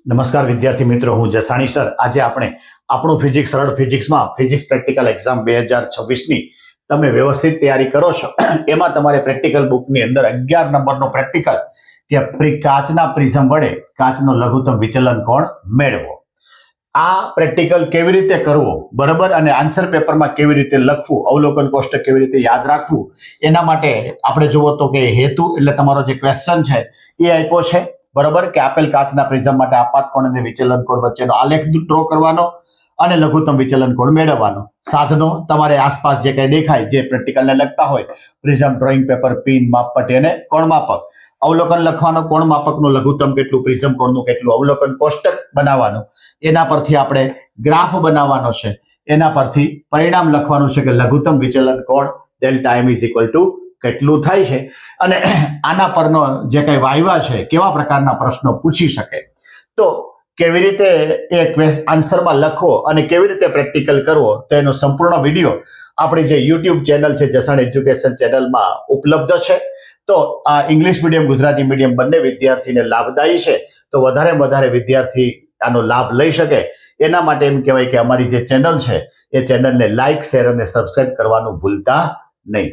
નમસ્કાર વિદ્યાર્થી મિત્રો, હું જસાણી સર. આજે આપણે આપણું ફિઝિક્સ સરળ ફિઝિક્સમાં ફિઝિક્સ પ્રેક્ટિકલ એક્ઝામ 2026ની તમે વ્યવસ્થિત તૈયારી કરો છો. એમાં તમારે પ્રેક્ટિકલ બુકની અંદર 11 નંબરનો પ્રેક્ટિકલ કે કાચના પ્રિઝમ વડે કાચનો લઘુત્તમ વિચલન કોણ મેળવો. આ પ્રેક્ટિકલ કેવી રીતે કરવો, બરાબર, અને આન્સર પેપરમાં કેવી રીતે લખવું, અવલોકન કોષ્ટક કેવી રીતે યાદ રાખવું, એના માટે આપણે જુઓ તો કે હેતુ એટલે તમારો જે ક્વેશ્ચન છે એ આપ્યો છે, બરાબર, કે આપેલ કાચના પ્રિઝમ માટે આપાત કોણ અને વિચલન કોણ વચ્ચેનો આલેખ ડ્રો કરવાનો અને લઘુત્તમ વિચલન કોણ મેળવવાનો. સાધનો તમારે આસપાસ જે કંઈ દેખાય, જે પ્રેક્ટિકલને લગતા હોય, પ્રિઝમ, ડ્રોઈંગ પેપર, પિન, માપપટ્ટી અને કોણ માપક. અવલોકન લખવાનો, કોણ માપકનું લઘુત્તમ કેટલું, પ્રિઝમ કોણનું કેટલું, અવલોકન કોષ્ટક બનાવવાનું, એના પરથી આપણે ગ્રાફ બનાવવાનો છે, એના પરથી પરિણામ લખવાનું છે કે લઘુત્તમ વિચલન કોણ delta M is equal to કેટલું થાય છે. અને આના પરનો જે કંઈ વાયવા છે, કેવા પ્રકારના પ્રશ્નો પૂછી શકે, તો કેવી રીતે એ આન્સરમાં લખવો અને કેવી રીતે પ્રેક્ટિકલ કરવો, તો એનો સંપૂર્ણ વિડીયો આપણી જે યુટ્યુબ ચેનલ છે જસણ એજ્યુકેશન ચેનલમાં ઉપલબ્ધ છે. તો આ ઇંગ્લિશ મીડિયમ, ગુજરાતી મીડિયમ બંને વિદ્યાર્થીને લાભદાયી છે. તો વધારે વિદ્યાર્થી આનો લાભ લઈ શકે એના માટે એમ કહેવાય કે અમારી જે ચેનલ છે એ ચેનલને લાઇક, શેર અને સબસ્ક્રાઇબ કરવાનું ભૂલતા નહીં.